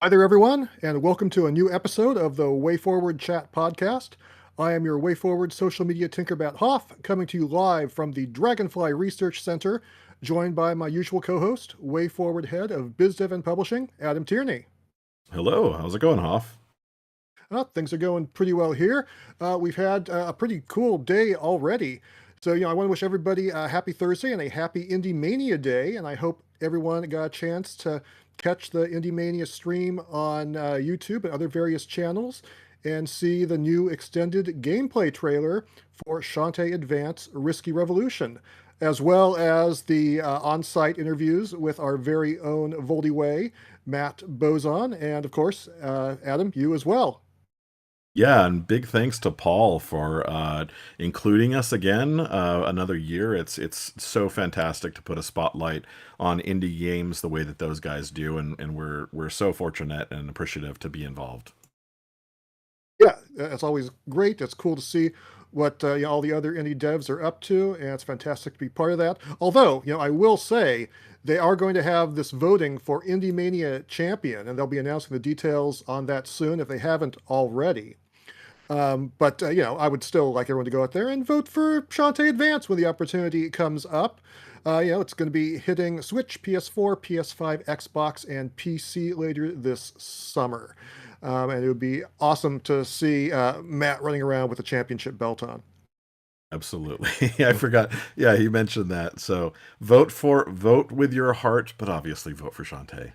Hi there, everyone, and welcome to a new episode of the WayForward Chat podcast. I am your WayForward social media tinkerbat Hoff, coming to you live from the Dragonfly Research Center, joined by my usual co-host, WayForward head of BizDev and Publishing, Adam Tierney. Hello, how's it going, Hoff? Things are going pretty well here. We've had a pretty cool day already. So, I want to wish everybody a happy Thursday and a happy Indie Mania Day, and I hope everyone got a chance to catch the Indie Mania stream on YouTube and other various channels and see the new extended gameplay trailer for Shantae Advance Risky Revolution, as well as the on-site interviews with our very own Voldy Way, Matt Bozon, and of course, Adam, you as well. Yeah, and big thanks to Paul for including us again another year. It's so fantastic to put a spotlight on indie games the way that those guys do, and we're so fortunate and appreciative to be involved. Yeah, it's always great. It's cool to see what all the other indie devs are up to, and it's fantastic to be part of that. Although, I will say they are going to have this voting for Indie Mania Champion, and they'll be announcing the details on that soon if they haven't already. But I would still like everyone to go out there and vote for Shantae Advance when the opportunity comes up. It's going to be hitting Switch, PS4, PS5, Xbox, and PC later this summer. And it would be awesome to see Matt running around with a championship belt on. Absolutely. I forgot. Yeah, he mentioned that. So vote with your heart, but obviously vote for Shantae.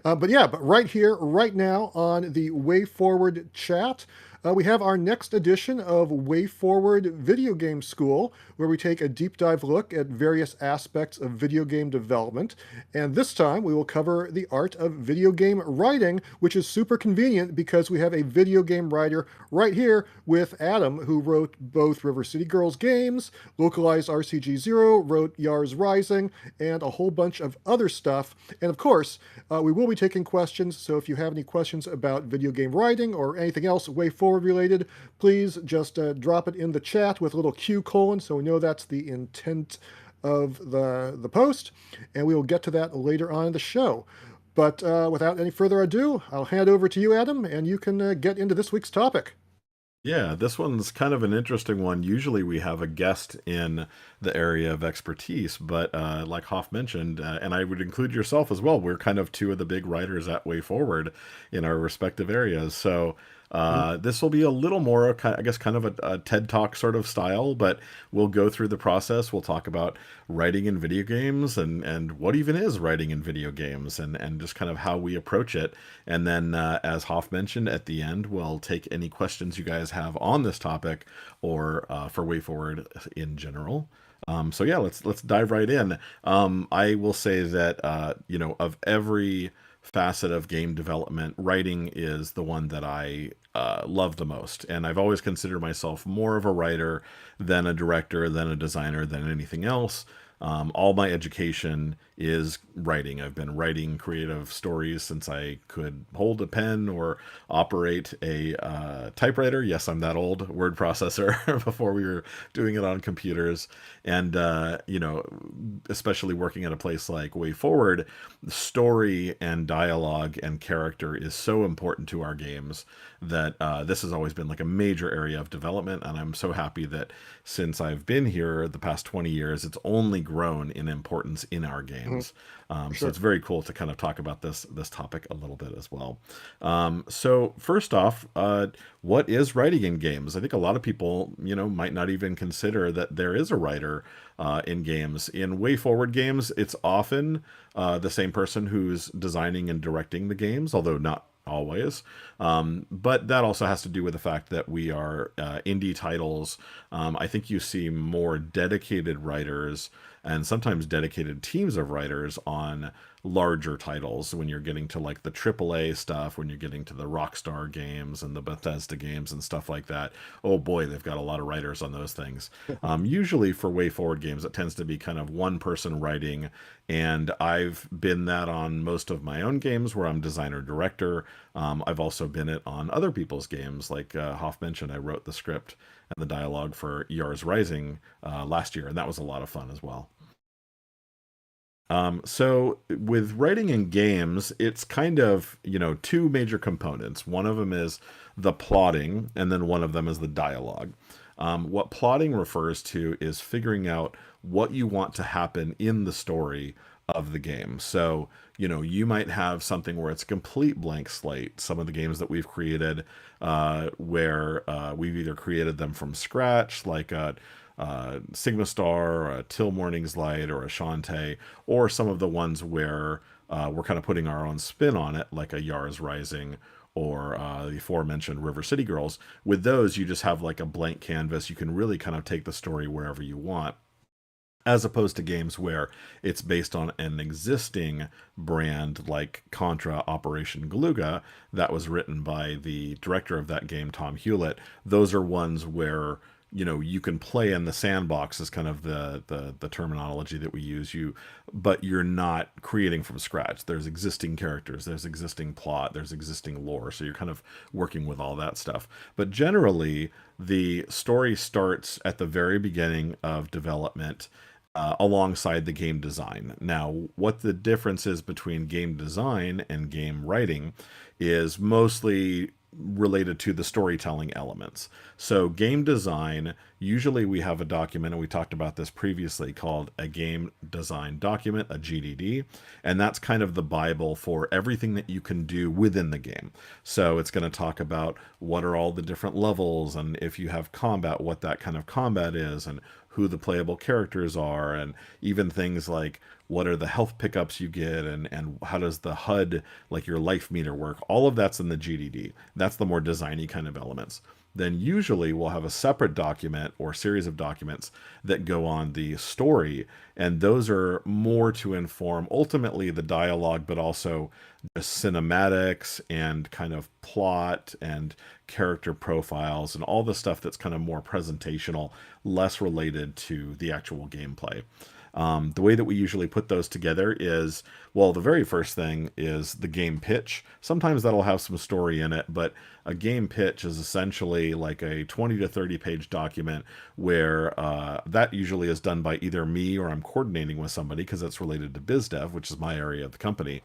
But right here, right now on the Way Forward chat, we have our next edition of Way Forward Video Game School, where we take a deep dive look at various aspects of video game development. And this time we will cover the art of video game writing, which is super convenient because we have a video game writer right here with Adam, who wrote both River City Girls games, localized RCG Zero, wrote Yars Rising, and a whole bunch of other stuff. And of course, we will be taking questions, so if you have any questions about video game writing or anything else Way Forward related, please just drop it in the chat with a little Q colon so we know that's the intent of the post, and we will get to that later on in the show. But without any further ado, I'll hand over to you, Adam, and you can get into this week's topic. Yeah, this one's kind of an interesting one. Usually we have a guest in the area of expertise, but like Hoff mentioned, and I would include yourself as well, we're kind of two of the big writers at Way Forward in our respective areas. So Mhm. this will be a little more, I guess, kind of a TED Talk sort of style, but we'll go through the process. We'll talk about writing in video games and what even is writing in video games and just kind of how we approach it. And then, as Hoff mentioned, at the end, we'll take any questions you guys have on this topic or for Way Forward in general. So yeah, let's dive right in. I will say that of every facet of game development, writing is the one that I love the most, and I've always considered myself more of a writer than a director, than a designer, than anything else. All my education is writing. I've been writing creative stories since I could hold a pen or operate a typewriter. Yes, I'm that old. Word processor before we were doing it on computers. And, especially working at a place like Way Forward, story and dialogue and character is so important to our games that this has always been like a major area of development. And I'm so happy that since I've been here the past 20 years, it's only grown in importance in our Mhm. games. For So sure. it's very cool to kind of talk about this topic a little bit as well. So first off, what is writing in games? I think a lot of people, might not even consider that there is a writer in games. In Way Forward games, it's often the same person who's designing and directing the games, although not always. But that also has to do with the fact that we are indie titles. I think you see more dedicated writers and sometimes dedicated teams of writers on larger titles when you're getting to like the AAA stuff, when you're getting to the Rockstar games and the Bethesda games and stuff like that. Oh boy, they've got a lot of writers on those things. Usually for Way Forward games, it tends to be kind of one person writing, and I've been that on most of my own games where I'm designer director. I've also been it on other people's games, like Hoff mentioned. I wrote the script and the dialogue for Yars Rising last year, and that was a lot of fun as well. So with writing in games, it's kind of, two major components. One of them is the plotting, and then one of them is the dialogue. What plotting refers to is figuring out what you want to happen in the story of the game. So, you might have something where it's a complete blank slate. Some of the games that we've created, where we've either created them from scratch, like Sigma Star, or a Till Morning's Light, or a Shantae, or some of the ones where we're kind of putting our own spin on it, like a Yars Rising or the aforementioned River City Girls. With those, you just have like a blank canvas. You can really kind of take the story wherever you want, as opposed to games where it's based on an existing brand like Contra Operation Galuga that was written by the director of that game, Tom Hewlett. Those are ones where you can play in the sandbox is kind of the terminology that we use. But you're not creating from scratch. There's existing characters, there's existing plot, there's existing lore, so you're kind of working with all that stuff. But generally, the story starts at the very beginning of development, alongside the game design. Now, what the difference is between game design and game writing is mostly related to the storytelling elements. So, game design, usually we have a document, and we talked about this previously, called a game design document, a GDD, and that's kind of the Bible for everything that you can do within the game. So, it's going to talk about what are all the different levels, and if you have combat, what that kind of combat is, and who the playable characters are, and even things like what are the health pickups you get, and how does the HUD, like your life meter, work. All of that's in the GDD. That's the more designy kind of elements. Then usually we'll have a separate document or series of documents that go on the story, and those are more to inform ultimately the dialogue, but also the cinematics and kind of plot and character profiles and all the stuff that's kind of more presentational, less related to the actual gameplay. The way that we usually put those together is, well, the very first thing is the game pitch. Sometimes that'll have some story in it, but a game pitch is essentially like a 20 to 30 page document where that usually is done by either me or I'm coordinating with somebody because that's related to biz dev, which is my area of the company.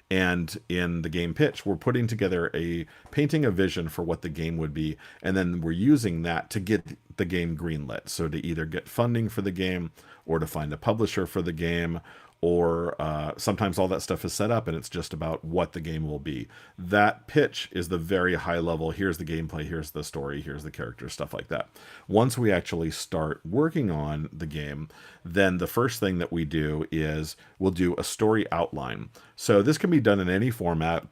And in the game pitch, we're putting together painting a vision for what the game would be, and then we're using that to get the game greenlit. So to either get funding for the game, or to find a publisher for the game, or sometimes all that stuff is set up and it's just about what the game will be. That pitch is the very high level. Here's the gameplay, here's the story, here's the characters, stuff like that. Once we actually start working on the game, then the first thing that we do is we'll do a story outline. So this can be done in any format.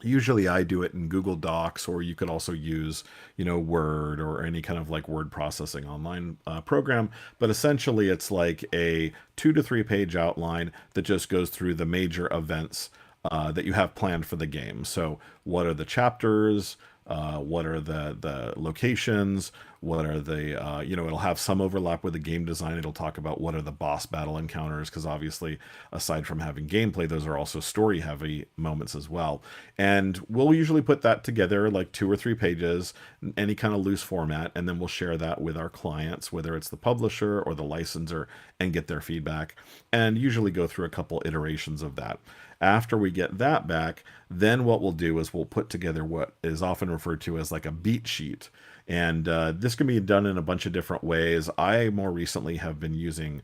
Usually I do it in Google Docs, or you could also use, Word or any kind of like word processing online program. But essentially it's like a 2 to 3 page outline that just goes through the major events that you have planned for the game. So what are the chapters? What are the locations? What are the it'll have some overlap with the game design. It'll talk about what are the boss battle encounters, because obviously aside from having gameplay, those are also story heavy moments as well. And we'll usually put that together like 2 or 3 pages, any kind of loose format, and then we'll share that with our clients, whether it's the publisher or the licensor, and get their feedback, and usually go through a couple iterations of that. After we get that back, then what we'll do is we'll put together what is often referred to as like a beat sheet. And this can be done in a bunch of different ways. I more recently have been using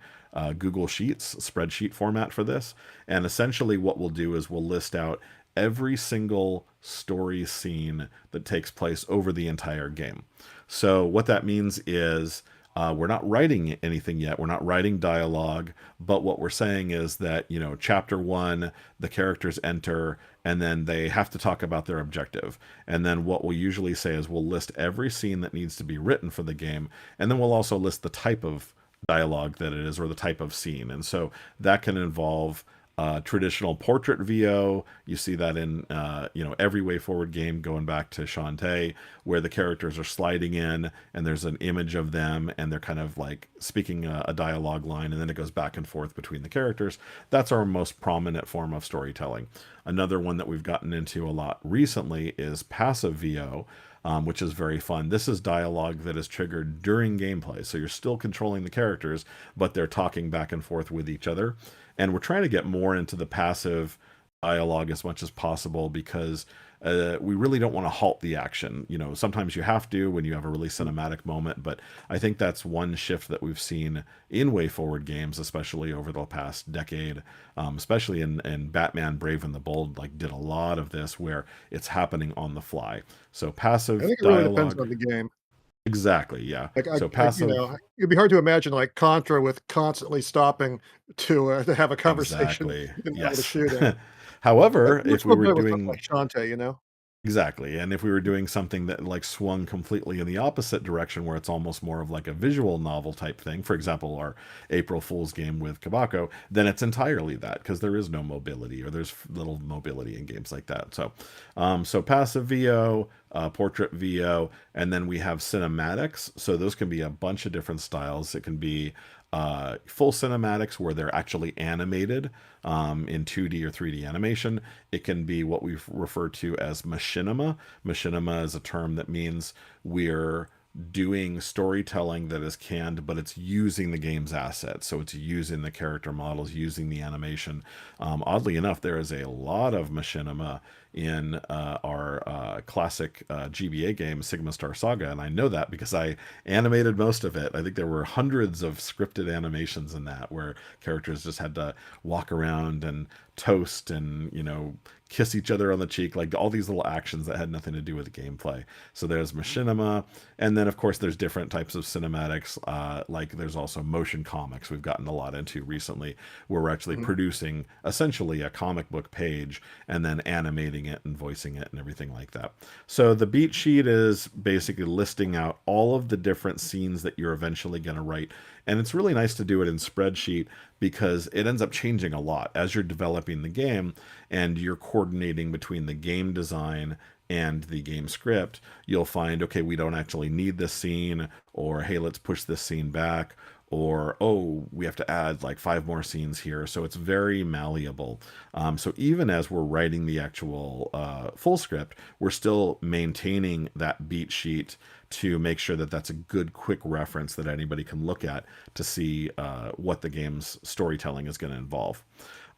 Google Sheets, spreadsheet format for this. And essentially what we'll do is we'll list out every single story scene that takes place over the entire game. So what that means is we're not writing anything yet. We're not writing dialogue, but what we're saying is that, chapter 1, the characters enter, and then they have to talk about their objective. And then what we'll usually say is we'll list every scene that needs to be written for the game, and then we'll also list the type of dialogue that it is, or the type of scene. And so that can involve traditional portrait VO. You see that in every WayForward game, going back to Shantae, where the characters are sliding in and there's an image of them and they're kind of like speaking a dialogue line, and then it goes back and forth between the characters. That's our most prominent form of storytelling. Another one that we've gotten into a lot recently is passive VO, which is very fun. This is dialogue that is triggered during gameplay. So you're still controlling the characters, but they're talking back and forth with each other. And we're trying to get more into the passive dialogue as much as possible because we really don't want to halt the action. You know, sometimes you have to when you have a really cinematic moment, but I think that's one shift that we've seen in WayForward games, especially over the past decade, especially in Batman Brave and the Bold, like did a lot of this where it's happening on the fly. So I passive think it really depends dialogue, on the game. exactly, yeah. Like, So passive, it'd be hard to imagine, like, Contra with constantly stopping to have a conversation exactly, in the middle of the yes. shooting. Like, However, much if we more were better with something doing like Shantae, you know? exactly. And if we were doing something that like swung completely in the opposite direction, where it's almost more of like a visual novel type thing, for example, our April Fool's game with Kabako, then it's entirely that because there is no mobility or there's little mobility in games like that. So, so passive VO, portrait VO, and then we have cinematics. So those can be a bunch of different styles. It can be full cinematics where they're actually animated in 2D or 3D animation. It can be what we refer to as machinima. Machinima is a term that means we're doing storytelling that is canned, but it's using the game's assets. So it's using the character models, using the animation. Oddly enough, there is a lot of machinima in our classic GBA game, Sigma Star Saga, and I know that because I animated most of it. I think there were hundreds of scripted animations in that where characters just had to walk around and toast and, you know, kiss each other on the cheek, like all these little actions that had nothing to do with the gameplay. So there's machinima, and then of course there's different types of cinematics. Like there's also motion comics we've gotten a lot into recently, where we're actually Mhm. producing essentially a comic book page and then animating it and voicing it and everything like that. So the beat sheet is basically listing out all of the different scenes that you're eventually going to write. And it's really nice to do it in spreadsheet because it ends up changing a lot as you're developing the game and you're coordinating between the game design and the game script. You'll find, okay, we don't actually need this scene, or hey, let's push this scene back, or oh, we have to add like 5 more scenes here. So it's very malleable. So even as we're writing the actual full script, we're still maintaining that beat sheet to make sure that that's a good quick reference that anybody can look at to see what the game's storytelling is going to involve.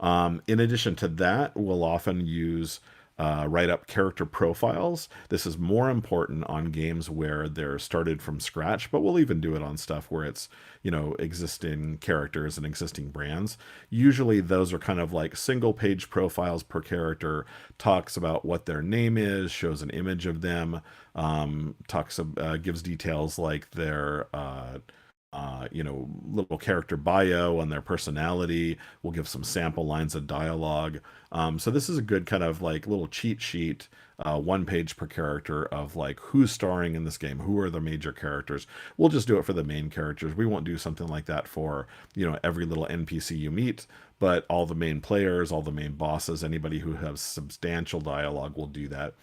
In addition to that, we'll often use write up character profiles. This is more important on games where they're started from scratch, but we'll even do it on stuff where it's, you know, existing characters and existing brands. Usually those are kind of like single page profiles per character, talks about what their name is, shows an image of them, gives details like their you know, little character bio and their personality. We'll give some sample lines of dialogue. So this is a good kind of like little cheat sheet, 1 page per character of like who's starring in this game, who are the major characters. We'll just do it for the main characters. We won't do something like that for, you know, every little NPC you meet, but all the main players, all the main bosses, anybody who has substantial dialogue will do that.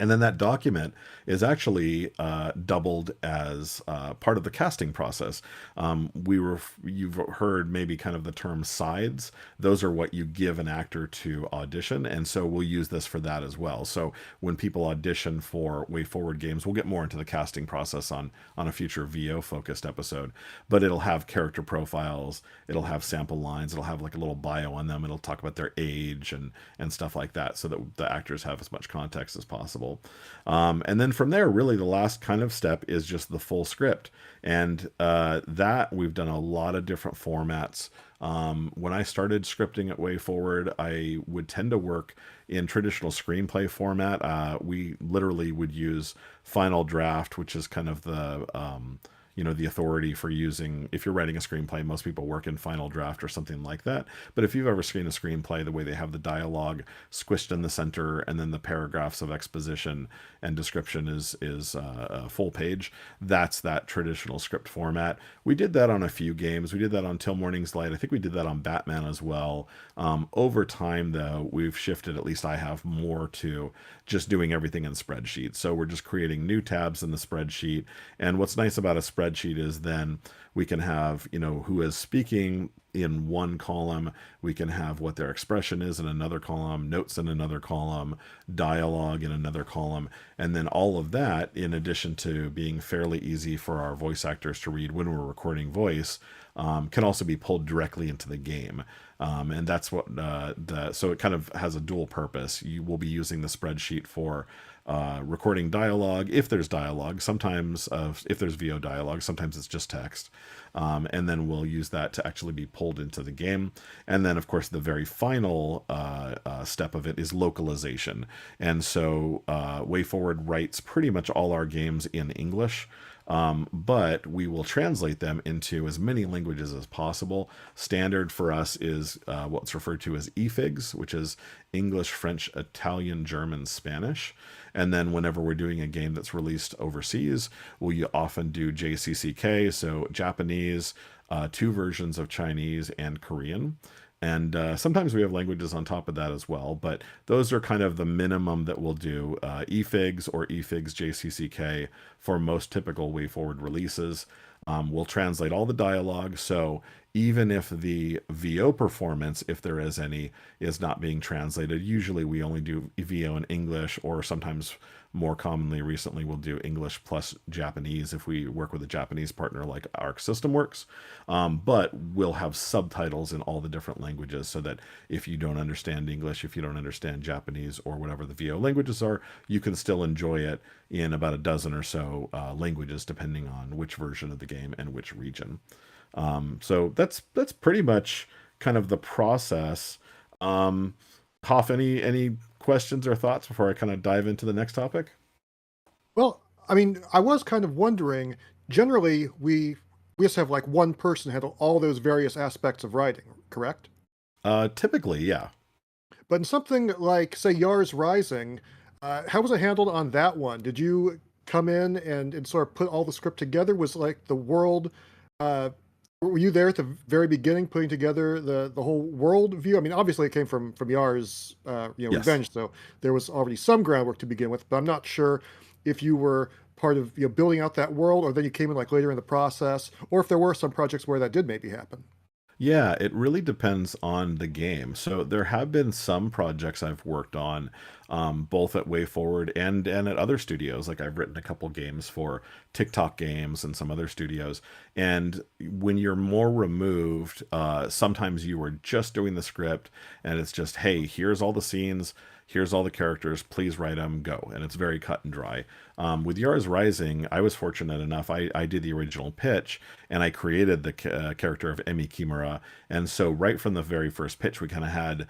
And then that document is actually doubled as part of the casting process. You've heard maybe kind of the term sides. Those are what you give an actor to audition, and so we'll use this for that as well. So when people audition for WayForward games, we'll get more into the casting process on a future VO focused episode. But it'll have character profiles, it'll have sample lines, it'll have like a little bio on them, it'll talk about their age and stuff like that, so that the actors have as much context as possible. And then from there, really the last kind of step is just the full script. And that we've done a lot of different formats. When I started scripting at WayForward, I would tend to work in traditional screenplay format. We literally would use Final Draft, which is kind of the you know, the authority for using, if you're writing a screenplay, most people work in Final Draft or something like that. But if you've ever seen a screenplay, the way they have the dialogue squished in the center and then the paragraphs of exposition and description is a full page, that's that traditional script format. We did that on a few games. We did that on Till Morning's Light. I think we did that on Batman as well. Over time, though, we've shifted, at least I have, more to just doing everything in spreadsheets. So we're just creating new tabs in the spreadsheet. And what's nice about a spreadsheet is then we can have, you know, who is speaking in one column. We can have what their expression is in another column, notes in another column, dialogue in another column. And then all of that, in addition to being fairly easy for our voice actors to read when we're recording voice, can also be pulled directly into the game. And that's what so it kind of has a dual purpose. You will be using the spreadsheet for recording dialogue if there's dialogue. Sometimes, if there's VO dialogue, sometimes it's just text. And then we'll use that to actually be pulled into the game. And then, of course, the very final step of it is localization. And so WayForward writes pretty much all our games in English. But we will translate them into as many languages as possible. Standard for us is what's referred to as EFIGs, which is English, French, Italian, German, Spanish. And then whenever we're doing a game that's released overseas, we often do JCCK, so Japanese, two versions of Chinese and Korean. And sometimes we have languages on top of that as well, but those are kind of the minimum that we'll do. EFIGs or EFIGs JCCK for most typical WayForward releases. We'll translate all the dialogue, so even if the VO performance, if there is any, is not being translated, usually we only do VO in English, or sometimes more commonly recently we'll do English plus Japanese if we work with a Japanese partner like Arc System Works. But we'll have subtitles in all the different languages so that if you don't understand English, if you don't understand Japanese or whatever the VO languages are, you can still enjoy it in about a dozen or so languages depending on which version of the game and which region. So that's pretty much kind of the process. Hoff, any questions or thoughts before I kind of dive into the next topic? Well, I mean, I was kind of wondering, generally, we just have like one person handle all those various aspects of writing, correct? Typically, yeah. But in something like, say, Yars Rising, how was it handled on that one? Did you come in and sort of put all the script together? Was like the world, uh, were you there at the very beginning putting together the whole world view? I mean, obviously it came from Yars, Yes. Revenge, so there was already some groundwork to begin with, but I'm not sure if you were part of, building out that world, or then you came in like later in the process, or if there were some projects where that did maybe happen. Yeah, it really depends on the game. So there have been some projects I've worked on, both at WayForward and at other studios. Like I've written a couple games for TikTok Games and some other studios. And when you're more removed, sometimes you are just doing the script, and it's just, hey, here's all the scenes. Here's all the characters, please write them, go. And it's very cut and dry. With Yars Rising, I was fortunate enough, I did the original pitch, and I created the character of Emi Kimura. And so right from the very first pitch, we kind of had,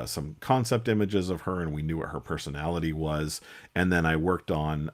some concept images of her, and we knew what her personality was. And then I worked on,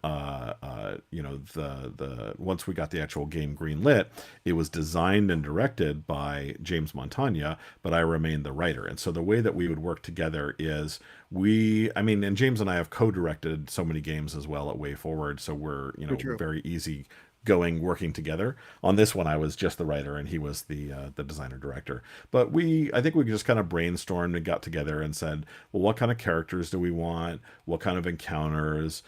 the once we got the actual game green lit, it was designed and directed by James Montagna, but I remained the writer. And so the way that we would work together is and James and I have co-directed so many games as well at WayForward, so we're, Very true. very easy going working together. On this one, I was just the writer and he was the designer director. But I think we just kind of brainstormed and got together and said, well, what kind of characters do we want? What kind of encounters?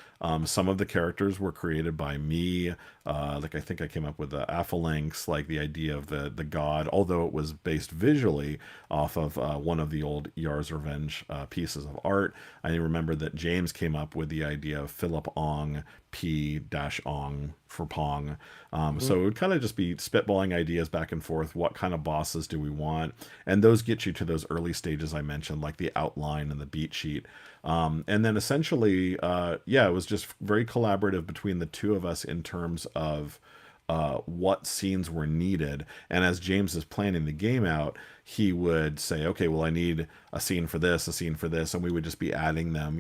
Some of the characters were created by me. Like I think I came up with the Aphalanx, like the idea of the god, although it was based visually off of one of the old Yars Revenge pieces of art. I remember that James came up with the idea of Philip Ong, P-Ong for Pong. Mhm. So it would kind of just be spitballing ideas back and forth. What kind of bosses do we want? And those get you to those early stages I mentioned, like the outline and the beat sheet. And then essentially, it was just very collaborative between the two of us in terms of what scenes were needed. And as James is planning the game out, he would say, okay, well, I need a scene for this, a scene for this. And we would just be adding them,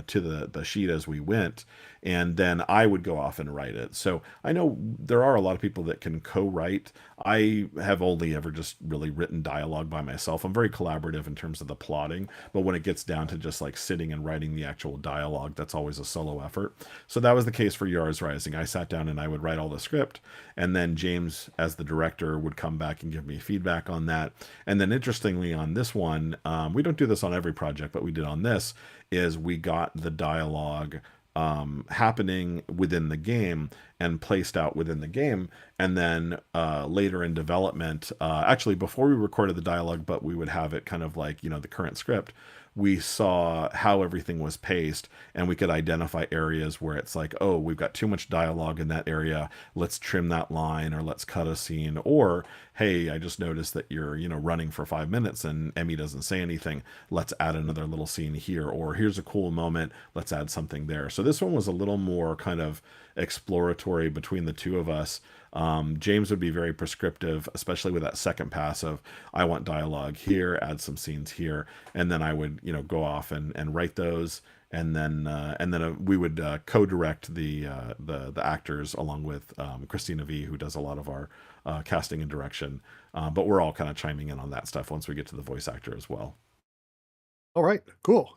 to the sheet as we went. And then I would go off and write it. So I know there are a lot of people that can co-write. I have only ever just really written dialogue by myself. I'm very collaborative in terms of the plotting, but when it gets down to just like sitting and writing the actual dialogue, that's always a solo effort. So that was the case for Yars Rising. I sat down and I would write all the script, and then James, as the director, would come back and give me feedback on that. And then interestingly, on this one, we don't do this on every project, but we did on this, is we got the dialogue happening within the game and placed out within the game. And then later in development, actually before we recorded the dialogue, but we would have it kind of like, you know, the current script, we saw how everything was paced, and we could identify areas where it's like, oh, we've got too much dialogue in that area, let's trim that line, or let's cut a scene. Or hey, I just noticed that you're, you know, running for 5 minutes and Emmy doesn't say anything, let's add another little scene here. Or here's a cool moment, let's add something there. So this one was a little more kind of exploratory between the two of us. James would be very prescriptive, especially with that second pass of, I want dialogue here, add some scenes here, and then I would, you know, go off and write those, and then we would co-direct the actors along with Christina V, who does a lot of our casting and direction. But we're all kind of chiming in on that stuff once we get to the voice actor as well. All right, cool.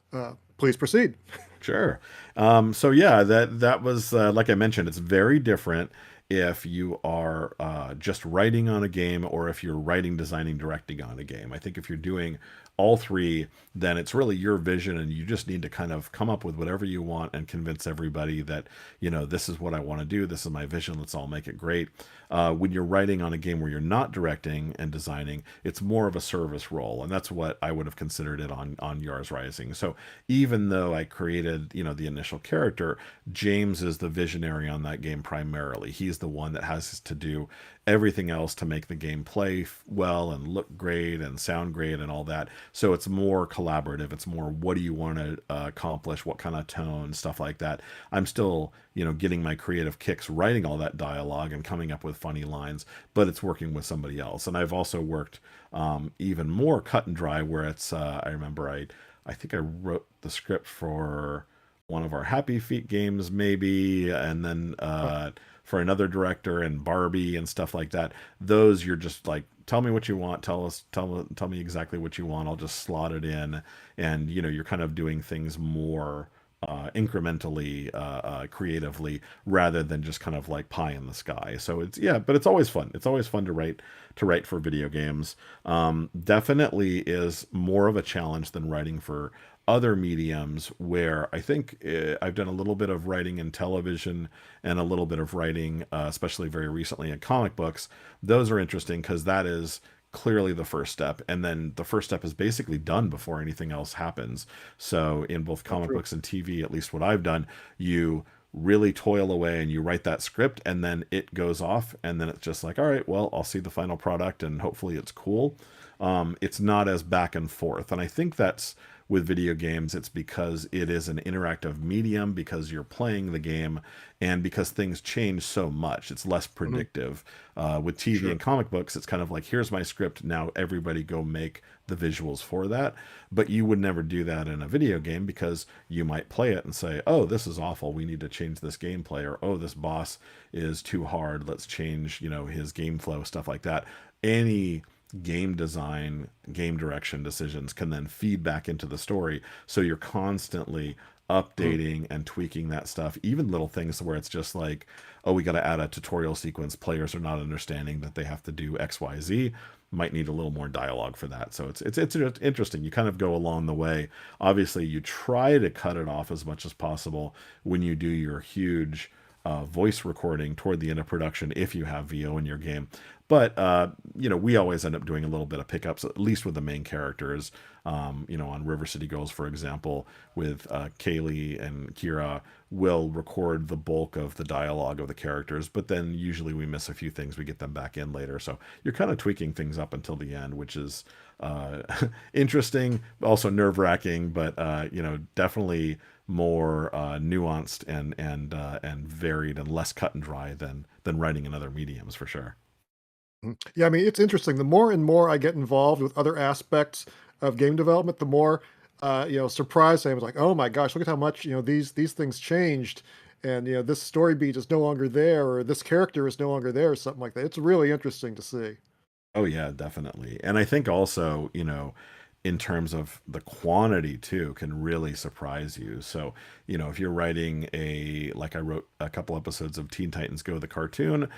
Please proceed. Sure. So yeah, that was like I mentioned, it's very different if you are just writing on a game or if you're writing, designing, directing on a game. I think if you're doing all three, then it's really your vision, and you just need to kind of come up with whatever you want and convince everybody that, you know, this is what I want to do, this is my vision, let's all make it great. When you're writing on a game where you're not directing and designing, it's more of a service role, and that's what I would have considered it on Yars Rising. So even though I created, you know, the initial character, James is the visionary on that game primarily. He's the one that has to do everything else to make the game play well and look great and sound great and all that. So it's more collaborative. It's more, what do you want to accomplish? What kind of tone, stuff like that. I'm still, you know, getting my creative kicks writing all that dialogue and coming up with funny lines, but it's working with somebody else. And I've also worked even more cut and dry, where it's, I remember I think I wrote the script for one of our Happy Feet games, maybe, and then for another director and Barbie and stuff like that. Those, you're just like, tell me what you want, tell me exactly what you want, I'll just slot it in. And you know, you're kind of doing things more incrementally, creatively, rather than just kind of like pie in the sky. So it's, yeah, but it's always fun. It's always fun to write for video games. Definitely is more of a challenge than writing for other mediums, where I think I've done a little bit of writing in television and a little bit of writing, especially very recently, in comic books. Those are interesting because that is clearly the first step, and then the first step is basically done before anything else happens. So in both comic books and TV, at least what I've done, you really toil away and you write that script, and then it goes off, and then it's just like, all right, well, I'll see the final product and hopefully it's cool. It's not as back and forth, and I think that's with video games. It's because it is an interactive medium, because you're playing the game, and because things change so much. It's less predictive. With TV and comic books, it's kind of like, here's my script, now everybody go make the visuals for that. But you would never do that in a video game, because you might play it and say, oh, this is awful, we need to change this gameplay, or oh, this boss is too hard, let's change, you know, his game flow, stuff like that. Any game design, game direction decisions can then feed back into the story. So you're constantly updating and tweaking that stuff, even little things where it's just like, oh, we got to add a tutorial sequence, players are not understanding that they have to do XYZ, might need a little more dialogue for that. So it's interesting. You kind of go along the way. Obviously you try to cut it off as much as possible when you do your huge voice recording toward the end of production, if you have VO in your game. But you know, we always end up doing a little bit of pickups, at least with the main characters. You know, on River City Girls, for example, with Kaylee and Kira, we'll record the bulk of the dialogue of the characters, but then usually we miss a few things, we get them back in later. So you're kind of tweaking things up until the end, which is interesting, also nerve-wracking, but you know, definitely more nuanced and varied and less cut and dry than writing in other mediums, for sure. Yeah, I mean, it's interesting. The more and more I get involved with other aspects of game development, the more you know, surprised I was, like, oh my gosh, look at how much, you know, these things changed, and you know, this story beat is no longer there, or this character is no longer there, or something like that. It's really interesting to see. Oh yeah, definitely. And I think also, you know, in terms of the quantity too, can really surprise you. So, you know, if you're writing like I wrote a couple episodes of Teen Titans Go, the cartoon,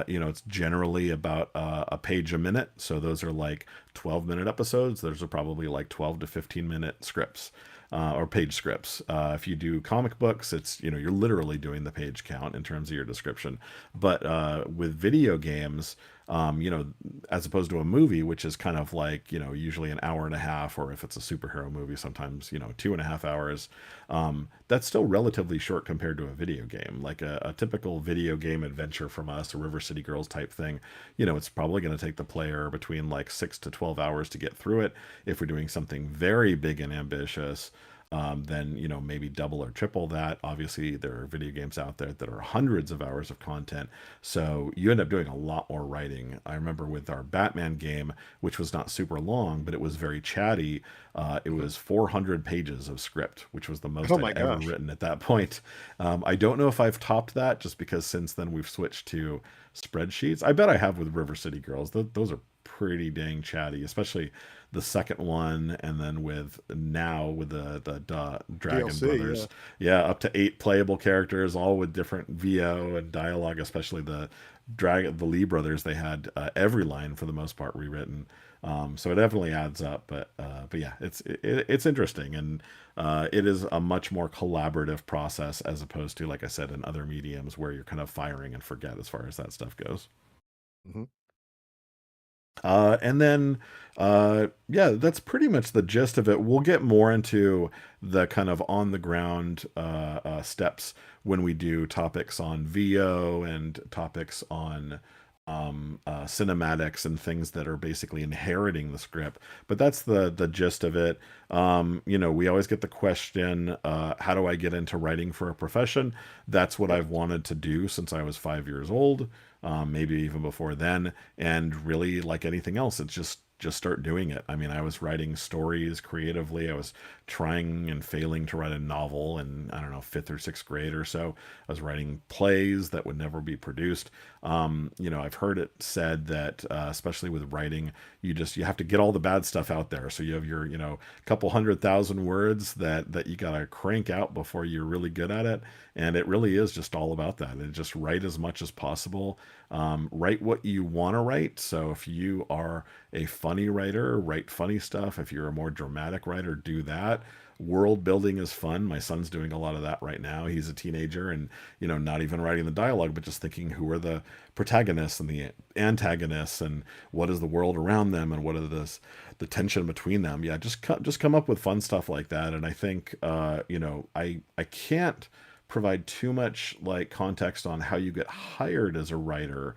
you know, it's generally about a page a minute. So those are like 12-minute episodes. Those are probably like 12 to 15-minute scripts. or page scripts. If you do comic books, it's, you're literally doing the page count in terms of your description. But with video games, you know, as opposed to a movie, which is kind of like, usually an hour and a half, or if it's a superhero movie, sometimes, 2.5 hours. That's still relatively short compared to a video game. Like a typical video game adventure from us, a River City Girls type thing, it's probably going to take the player between like 6 to 12 hours to get through it. If we're doing something very big and ambitious, then maybe double or triple that. Obviously, there are video games out there that are hundreds of hours of content, so you end up doing a lot more writing. I remember with our Batman game, which was not super long, but it was very chatty. It Mhm. was 400 pages of script, which was the most Oh I'd my ever gosh. written at that point. I don't know if I've topped that, just because since then we've switched to spreadsheets. I bet I have with River City Girls. Those are pretty dang chatty, especially the second one, and then with now with the Dragon DLC, yeah. Brothers, yeah, up to 8 playable characters, all with different VO and dialogue. Especially the Lee brothers, they had every line for the most part rewritten. So it definitely adds up, but yeah, it's interesting, and it is a much more collaborative process as opposed to, like I said, in other mediums where you're kind of firing and forget as far as that stuff goes. Mhm. And then, yeah, that's pretty much the gist of it. We'll get more into the kind of on the ground steps when we do topics on VO and topics on cinematics and things that are basically inheriting the script. But that's the gist of it. We always get the question, how do I get into writing for a profession? That's what Right. I've wanted to do since I was 5 years old, maybe even before then. And really, like anything else, it's just start doing it. I mean, I was writing stories creatively. I was trying and failing to write a novel in, I don't know, fifth or sixth grade or so. I was writing plays that would never be produced. I've heard it said that, especially with writing, you have to get all the bad stuff out there. So you have your, couple 100,000 words that you gotta crank out before you're really good at it. And it really is just all about that. And just write as much as possible. Write what you want to write. So if you are a funny writer, write funny stuff. If you're a more dramatic writer, do that. World building is fun. My son's doing a lot of that right now. He's a teenager, and not even writing the dialogue, but just thinking, who are the protagonists and the antagonists, and what is the world around them, and what are the tension between them. Yeah, just come up with fun stuff like that. And I think, I can't provide too much like context on how you get hired as a writer,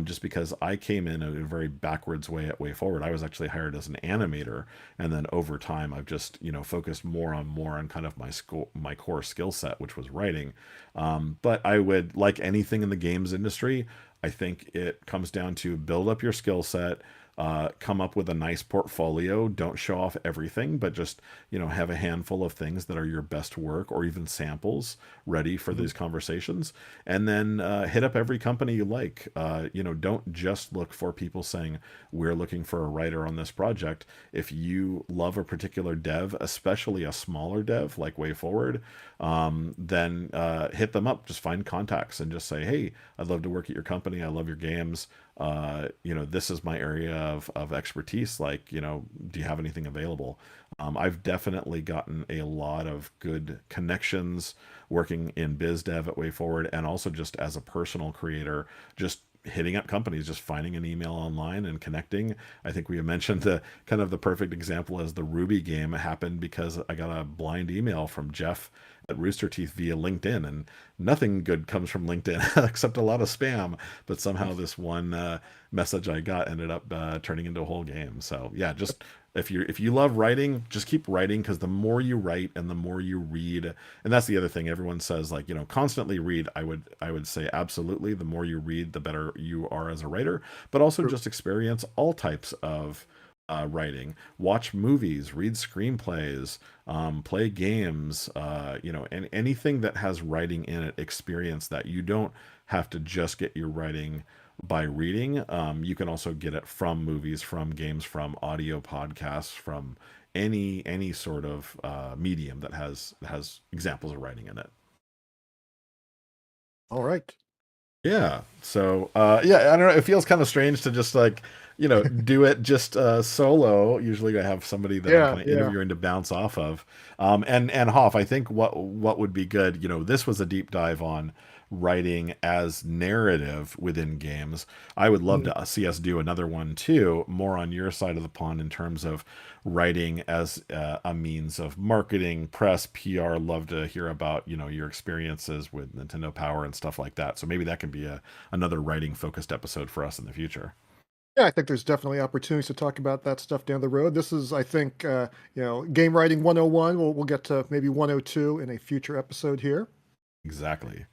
just because I came in a very backwards way at WayForward. I was actually hired as an animator, and then over time I've just focused more on kind of my core skill set, which was writing. But I would, like anything in the games industry, I think it comes down to build up your skill set, come up with a nice portfolio. Don't show off everything, but just have a handful of things that are your best work, or even samples ready for Mhm. these conversations. And then hit up every company you like. Don't just look for people saying, we're looking for a writer on this project. If you love a particular dev, especially a smaller dev like WayForward, then hit them up. Just find contacts and just say, hey, I'd love to work at your company. I love your games. This is my area of expertise. Like, do you have anything available? I've definitely gotten a lot of good connections working in biz dev at WayForward, and also just as a personal creator, just hitting up companies, just finding an email online and connecting. I think we mentioned the kind of the perfect example as the Ruby game happened because I got a blind email from Jeff at Rooster Teeth via LinkedIn, and nothing good comes from LinkedIn except a lot of spam. But somehow this one message I got ended up turning into a whole game. So yeah, just if you love writing, just keep writing, because the more you write and the more you read, and that's the other thing everyone says, like, constantly read. I would say absolutely, the more you read, the better you are as a writer. But also True. just experience all types of writing. Watch movies, read screenplays, play games, and anything that has writing in it. Experience that. You don't have to just get your writing by reading. You can also get it from movies, from games, from audio podcasts, from any sort of medium that has examples of writing in it. All right. Yeah. So yeah, I don't know. It feels kind of strange to just like do it just solo. Usually, I have somebody that I'm Yeah, kind of yeah. interviewing to bounce off of. And Hoff, I think what would be good. This was a deep dive on writing as narrative within games. I would love Mhm. to see us do another one too, more on your side of the pond in terms of writing as a means of marketing, press, PR. Love to hear about your experiences with Nintendo Power and stuff like that. So maybe that can be another writing focused episode for us in the future. Yeah, I think there's definitely opportunities to talk about that stuff down the road. This is, I think, game writing 101. We'll get to maybe 102 in a future episode here. Exactly.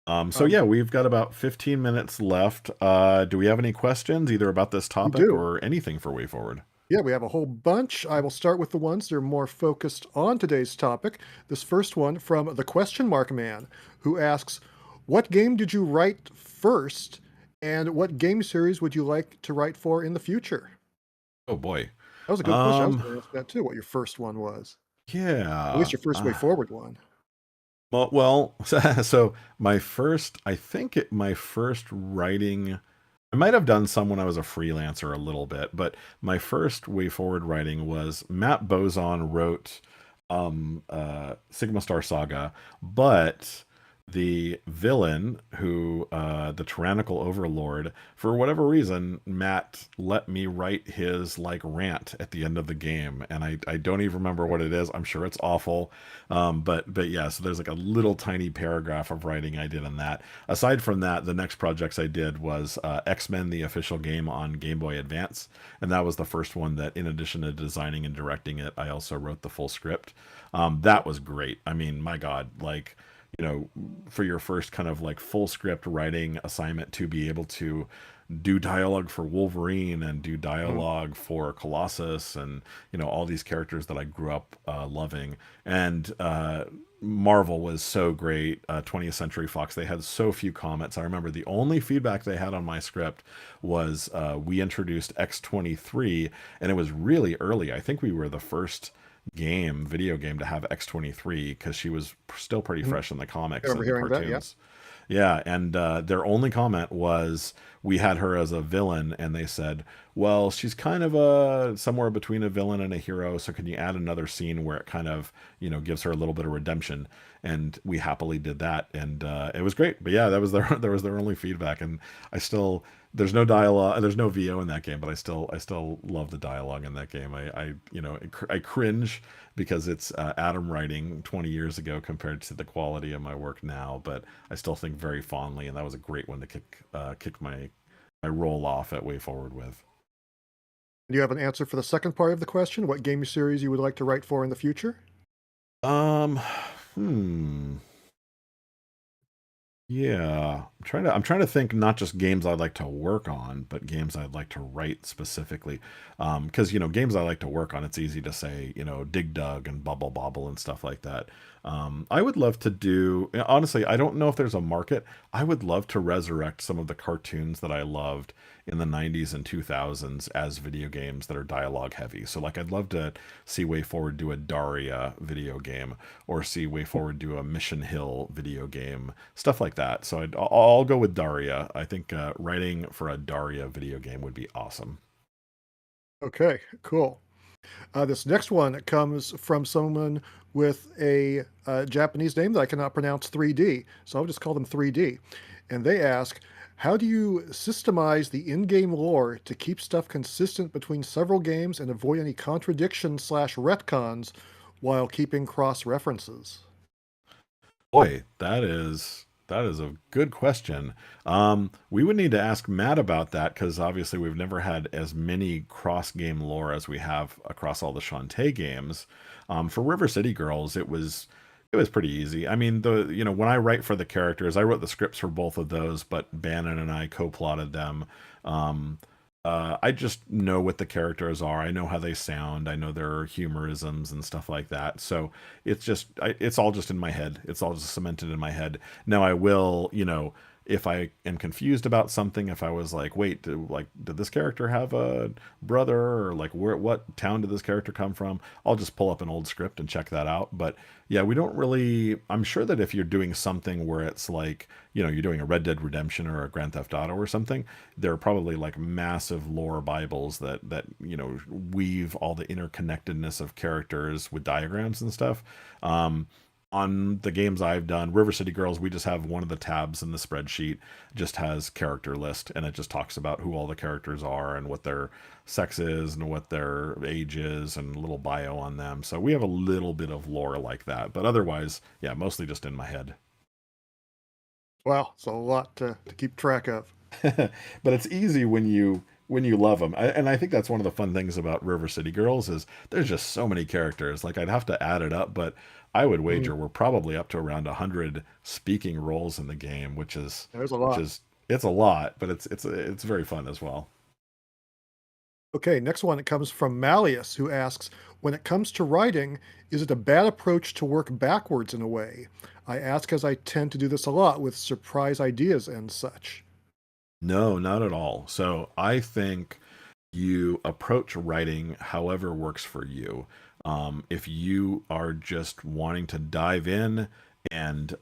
So Um, yeah, we've got about 15 minutes left. Do we have any questions either about this we topic do. or anything for Way Forward? Yeah, we have a whole bunch. I will start with the ones that are more focused on today's topic. This first one from the question mark man, who asks, "What game did you write first, and what game series would you like to write for in the future?" Oh boy. That was a good question. I was Um, going to ask that too. What your first one was? At least yeah. your first way forward one. Well, so my first writing, I might have done some when I was a freelancer a little bit, but my first Way Forward writing was Matt Bozon wrote Sigma Star Saga, but the villain who the tyrannical overlord, for whatever reason, Matt let me write his like rant at the end of the game, and I don't even remember what it is. I'm sure it's awful. But yeah, so there's like a little tiny paragraph of writing I did in that. Aside from that, the next projects I did was X-Men the official game on Game Boy Advance, and that was the first one that, in addition to designing and directing it, I also wrote the full script. That was great. I mean, my God, like, for your first kind of like full script writing assignment, to be able to do dialogue for Wolverine and do Mhm. dialogue for Colossus and all these characters that I grew up loving. And Marvel was so great. 20th Century Fox, they had so few comments. I remember the only feedback they had on my script was we introduced X-23, and it was really early. I think we were the first video game to have X-23 because she was still pretty Mhm. fresh in the I comics remember and the hearing that. Yeah. cartoons. Yeah, and their only comment was we had her as a villain, and they said, "Well, she's kind of a somewhere between a villain and a hero. So can you add another scene where it kind of gives her a little bit of redemption?" And we happily did that, and it was great. But yeah, that was their that was their only feedback, and I still there's no dialogue, there's no VO in that game, but I still love the dialogue in that game. I cringe because it's Adam writing 20 years ago compared to the quality of my work now, but I still think very fondly, and that was a great one to kick my roll off at Way Forward with. Do you have an answer for the second part of the question? What game series you would like to write for in the future? Um, hmm. Yeah, I'm trying to think not just games I'd like to work on, but games I'd like to write specifically. Because games I like to work on, it's easy to say, Dig Dug and Bubble Bobble and stuff like that. I would love to do. Honestly, I don't know if there's a market. I would love to resurrect some of the cartoons that I loved in the 90s and 2000s as video games that are dialogue heavy. So like, I'd love to see Way Forward do a Daria video game, or see Way Forward do a Mission Hill video game, stuff like that. So I'll go with Daria. I think writing for a Daria video game would be awesome. Okay, cool. This next one comes from someone with a Japanese name that I cannot pronounce, 3D. So I'll just call them 3D. And they ask, how do you systemize the in-game lore to keep stuff consistent between several games and avoid any contradictions slash retcons while keeping cross references? Boy, that is a good question. We would need to ask Matt about that because obviously we've never had as many cross game lore as we have across all the Shantae games. For River City Girls, it was pretty easy. I mean, when I write for the characters, I wrote the scripts for both of those, but Bannon and I co-plotted them. Um, I just know what the characters are. I know how they sound. I know their humorisms and stuff like that. So it's all just in my head. It's all just cemented in my head. Now I will, if I am confused about something, if I was like, wait, did this character have a brother, or like what town did this character come from? I'll just pull up an old script and check that out. But yeah, we don't really. I'm sure that if you're doing something where it's like, you're doing a Red Dead Redemption or a Grand Theft Auto or something, there are probably like massive lore Bibles that weave all the interconnectedness of characters with diagrams and stuff. On the games I've done, River City Girls, we just have one of the tabs in the spreadsheet just has character list, and it just talks about who all the characters are and what their sex is and what their age is and a little bio on them. So we have a little bit of lore like that, but otherwise, yeah, mostly just in my head. Wow, it's a lot to keep track of. But it's easy when you love them, and I think that's one of the fun things about River City Girls is there's just so many characters. Like I'd have to add it up, but I would Mm, wager we're probably up to around 100 speaking roles in the game, there's a which lot. is it's a lot, but it's very fun as well. Okay, next one, it comes from Malleus, who asks, when it comes to writing, is it a bad approach to work backwards in a way? I ask as I tend to do this a lot with surprise ideas and such. No, not at all. So I think you approach writing however works for you. If you are just wanting to dive in and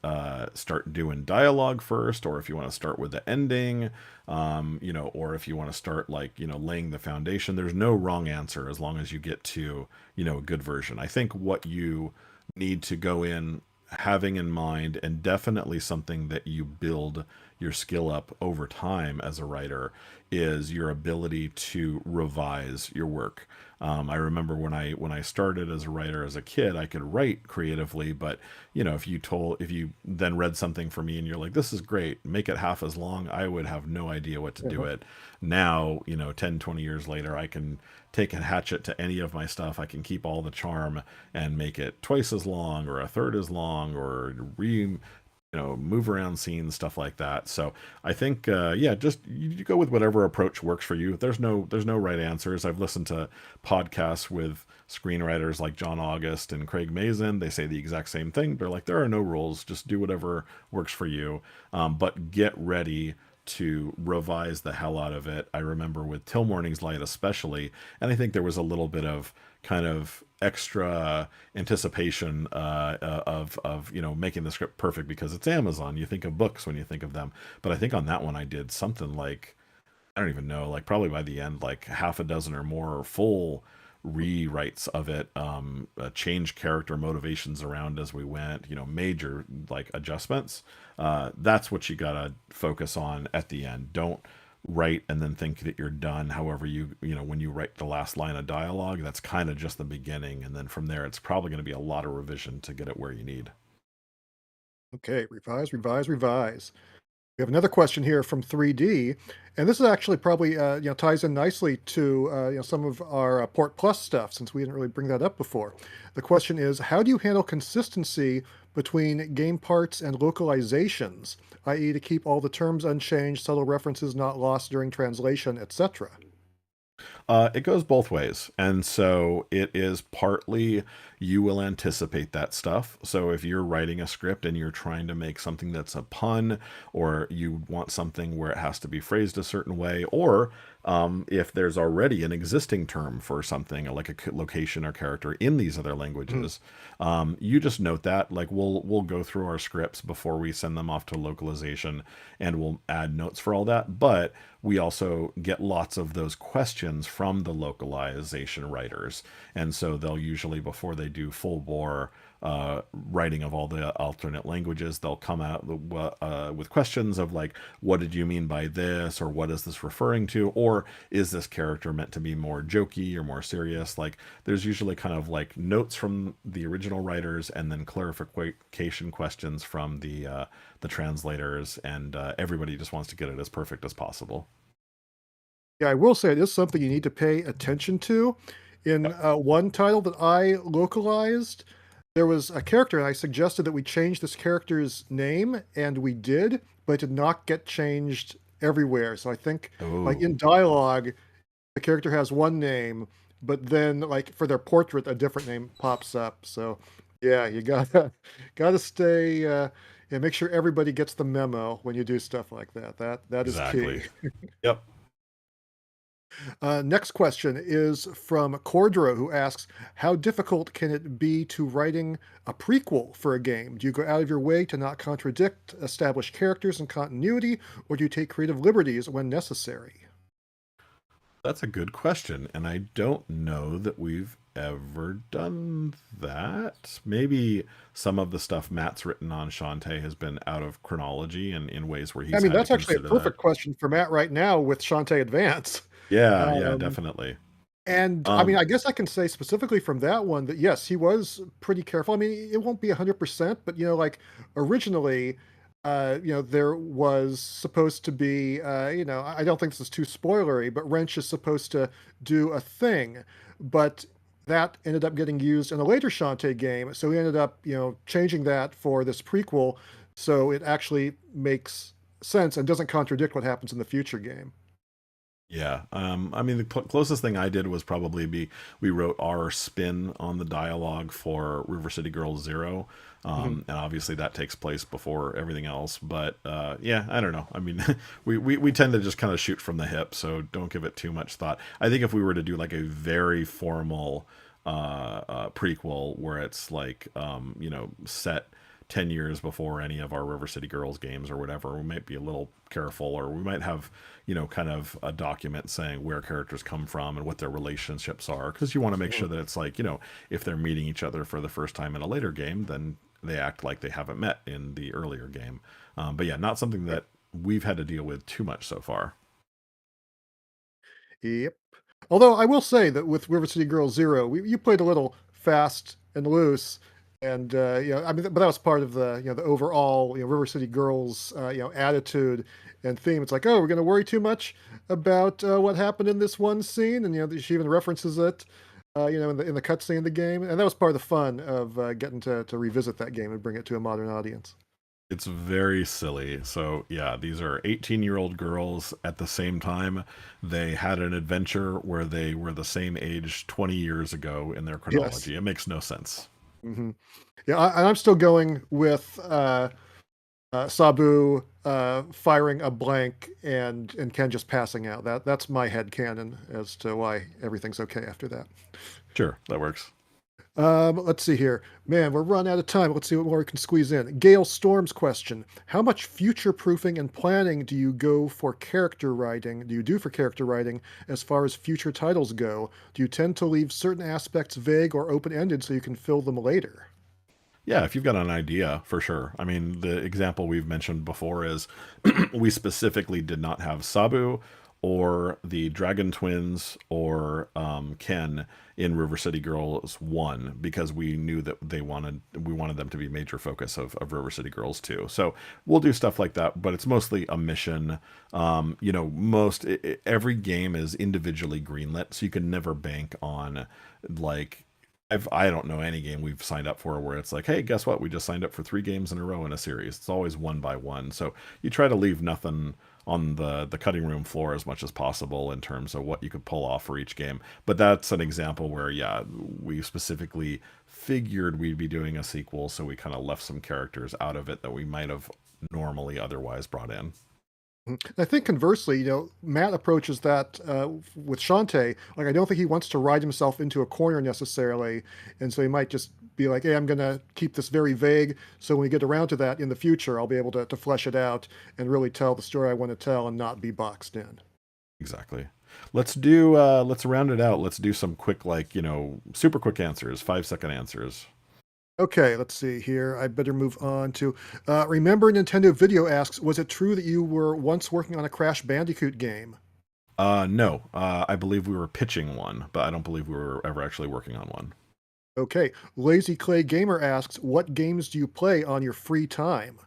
start doing dialogue first, or if you want to start with the ending, or if you want to start like, laying the foundation, there's no wrong answer as long as you get to, a good version. I think what you need to go in having in mind, and definitely something that you build your skill up over time as a writer, is your ability to revise your work. I remember when I started as a writer as a kid, I could write creatively, but if you then read something for me and you're like, this is great, make it half as long, I would have no idea what to do Mhm. it. Now, 10, 20 years later, I can take a hatchet to any of my stuff. I can keep all the charm and make it twice as long or a third as long, or move around scenes, stuff like that. So I think, yeah, just you go with whatever approach works for you. There's no right answers. I've listened to podcasts with screenwriters like John August and Craig Mazin. They say the exact same thing. They're like, there are no rules. Just do whatever works for you. But get ready to revise the hell out of it. I remember with Till Morning's Light especially, and I think there was a little bit of kind of extra anticipation of making the script perfect because it's Amazon. You think of books when you think of them, but I think on that one I did something like, I don't even know, like probably by the end, like half a dozen or more full rewrites of it, change character motivations around as we went, major like adjustments. That's what you gotta focus on at the end. Don't write and then think that you're done. However, when you write the last line of dialogue, that's kind of just the beginning, and then from there, it's probably going to be a lot of revision to get it where you need. Okay, revise, revise, revise. We have another question here from 3D, and this is actually probably ties in nicely to some of our Port Plus stuff since we didn't really bring that up before. The question is, how do you handle consistency between game parts and localizations, i.e., to keep all the terms unchanged, subtle references not lost during translation, etc.? It goes both ways. And so it is partly you will anticipate that stuff. So if you're writing a script and you're trying to make something that's a pun, or you want something where it has to be phrased a certain way, or if there's already an existing term for something like a location or character in these other Mhm. languages, you just note that. Like we'll go through our scripts before we send them off to localization, and we'll add notes for all that. But we also get lots of those questions from the localization writers. And so they'll usually, before they do full bore writing of all the alternate languages, they'll come out with questions of like, what did you mean by this? Or what is this referring to? Or is this character meant to be more jokey or more serious? Like, there's usually kind of like notes from the original writers and then clarification questions from the translators, and everybody just wants to get it as perfect as possible. Yeah, I will say it is something you need to pay attention to. In one title that I localized, there was a character, and I suggested that we change this character's name, and we did, but it did not get changed everywhere. So I think, like Oh, in dialogue, the character has one name, but then, like for their portrait, a different name pops up. So yeah, you gotta gotta stay Yeah, make sure everybody gets the memo when you do stuff like that. That is key. Exactly. Yep. Next question is from Cordro, who asks, "How difficult can it be to writing a prequel for a game? Do you go out of your way to not contradict established characters and continuity, or do you take creative liberties when necessary?" That's a good question, and I don't know that we've ever done that. Maybe some of the stuff Matt's written on Shantae has been out of chronology and in ways where I he's mean, had to that's actually a consider that. perfect question for Matt right now with Shantae Advance. Yeah, yeah, Um, definitely. And I mean, Um, I guess I can say specifically from that one that yes, he was pretty careful. I mean, it won't be 100%, but like originally, there was supposed to be, I don't think this is too spoilery, but Wrench is supposed to do a thing, but that ended up getting used in a later Shantae game. So he ended up, changing that for this prequel, so it actually makes sense and doesn't contradict what happens in the future game. Yeah, I mean, the closest thing I did was probably be we wrote our spin on the dialogue for River City Girls Zero, Mhm. and obviously that takes place before everything else. But yeah, I don't know. I mean, we tend to just kind of shoot from the hip, so don't give it too much thought. I think if we were to do like a very formal prequel where it's like set 10 years before any of our River City Girls games or whatever, we might be a little careful, or we might have, kind of a document saying where characters come from and what their relationships are. Because you want to make Mhm. sure that it's like, if they're meeting each other for the first time in a later game, then they act like they haven't met in the earlier game. But yeah, not something that we've had to deal with too much so far. Yep. Although I will say that with River City Girls Zero, you played a little fast and loose, and I mean, but that was part of the the overall River City Girls attitude and theme. It's like, oh, we're going to worry too much about what happened in this one scene, and she even references it, in the cutscene of the game, and that was part of the fun of getting to revisit that game and bring it to a modern audience. It's very silly. So, yeah, these are 18-year-old girls at the same time. They had an adventure where they were the same age 20 years ago in their Yes. chronology. It makes no sense. Hmm. Yeah, and I'm still going with Sabu firing a blank and Ken just passing out. That's my head canon as to why everything's okay after that. Sure, that works. Let's see here. Man, we're running out of time. Let's see what more we can squeeze in. Gale Storm's question. How much future proofing and planning do you go for character writing? Do you do for character writing as far as future titles go? Do you tend to leave certain aspects vague or open-ended so you can fill them later? Yeah, if you've got an idea, for sure. I mean, the example we've mentioned before is we specifically did not have Sabu or the Dragon Twins or Ken in River City Girls 1 because we knew that we wanted them to be major focus of River City Girls 2. So we'll do stuff like that, but it's mostly a mission. Every game is individually greenlit, so you can never bank on like I don't know any game we've signed up for where it's like, hey, guess what? We just signed up for 3 games in a row in a series. It's always one by one. So you try to leave nothing on the cutting room floor as much as possible in terms of what you could pull off for each game. But that's an example where, yeah, we specifically figured we'd be doing a sequel, so we kind of left some characters out of it that we might have normally otherwise brought in. I think conversely, Matt approaches that with Shantae. Like, I don't think he wants to ride himself into a corner necessarily, and so he might just be like, "Hey, I'm going to keep this very vague, so when we get around to that in the future, I'll be able to flesh it out and really tell the story I want to tell and not be boxed in." Exactly. Let's round it out. Let's do some quick, like, super quick answers, 5-second answers. Okay, let's see here. I better move on to Remember Nintendo Video asks, was it true that you were once working on a Crash Bandicoot game? No. I believe we were pitching one, but I don't believe we were ever actually working on one. Okay, Lazy Clay Gamer asks, what games do you play on your free time?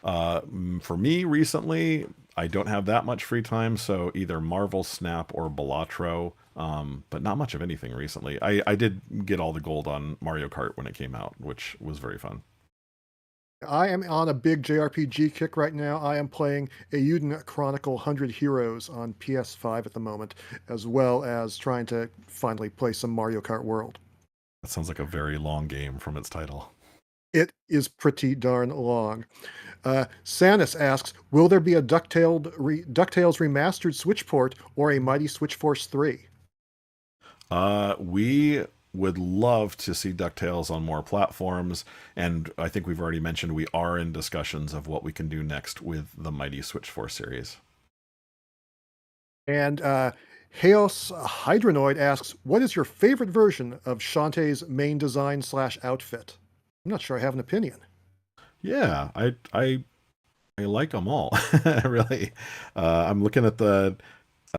For me recently, I don't have that much free time, so either Marvel Snap or Balatro, but not much of anything recently. I did get all the gold on Mario Kart when it came out, which was very fun. I am on a big JRPG kick right now. I am playing Eiyuden Chronicle 100 Heroes on PS5 at the moment, as well as trying to finally play some Mario Kart World. That sounds like a very long game from its title. It is pretty darn long. Sanis asks, will there be a DuckTales remastered Switch port or a Mighty Switch Force 3? We would love to see DuckTales on more platforms, and I think we've already mentioned we are in discussions of what we can do next with the Mighty Switch 4 series. And Heos Hydronoid asks, what is your favorite version of Shantae's main design / outfit? I'm not sure I have an opinion. Yeah, I like them all. Really. I'm looking at the.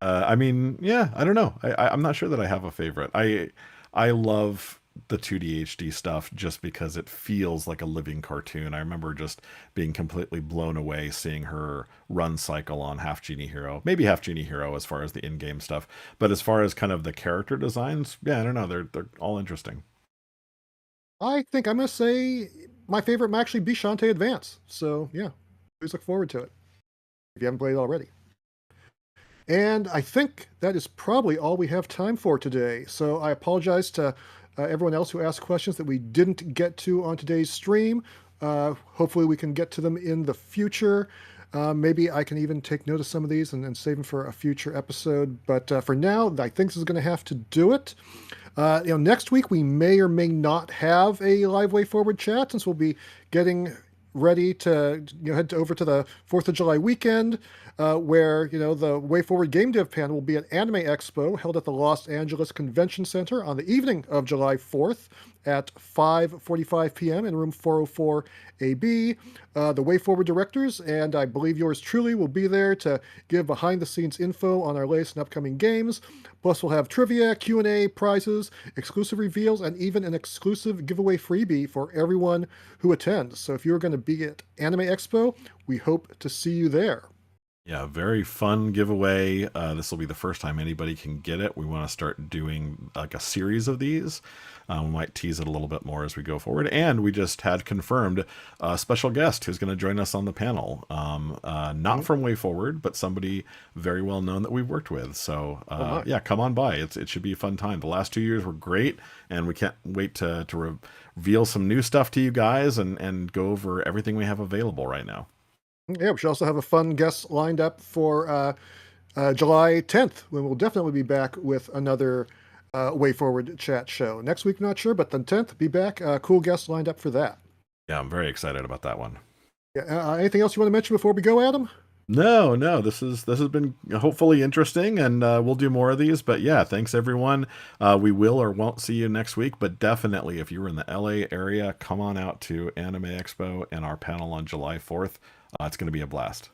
I mean, yeah, I don't know. I'm not sure that I have a favorite. I love the 2D HD stuff just because it feels like a living cartoon. I remember just being completely blown away seeing her run cycle on Half Genie Hero, maybe Half Genie Hero as far as the in-game stuff, but as far as kind of the character designs, yeah, I don't know. They're all interesting. I think I'm going to say my favorite might actually be Shantae Advance. So, yeah, please look forward to it if you haven't played it already. And I think that is probably all we have time for today. So I apologize to everyone else who asked questions that we didn't get to on today's stream. Hopefully we can get to them in the future. Maybe I can even take note of some of these and save them for a future episode. But for now, I think this is going to have to do it. Next week we may or may not have a live WayForward chat since we'll be getting ready to head over to the 4th of July weekend, where the WayForward Game Dev panel will be at Anime Expo held at the Los Angeles Convention Center on the evening of July 4th at 5:45 p.m. in room 404 AB. The WayForward directors and I believe yours truly will be there to give behind-the-scenes info on our latest and upcoming games. Plus, we'll have trivia, Q&A, prizes, exclusive reveals, and even an exclusive giveaway freebie for everyone who attends. So if you're going to be at Anime Expo, we hope to see you there. Yeah, very fun giveaway. This will be the first time anybody can get it. We want to start doing like a series of these. We might tease it a little bit more as we go forward. And we just had confirmed a special guest who's going to join us on the panel. Not from WayForward, but somebody very well known that we've worked with. So yeah, come on by. It should be a fun time. The last 2 years were great, and we can't wait to reveal some new stuff to you guys and go over everything we have available right now. Yeah, we should also have a fun guest lined up for July 10th, when we'll definitely be back with another WayForward chat show. Next week, not sure, but the 10th, be back. Cool guests lined up for that. Yeah, I'm very excited about that one. Yeah, anything else you want to mention before we go, Adam? No. This has been hopefully interesting, and we'll do more of these. But yeah, thanks everyone. We will or won't see you next week, but definitely if you're in the LA area, come on out to Anime Expo and our panel on July 4th. It's going to be a blast.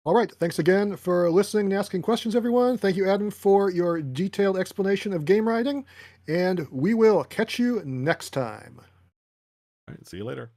All right. Thanks again for listening and asking questions, everyone. Thank you, Adam, for your detailed explanation of game writing. And we will catch you next time. All right. See you later.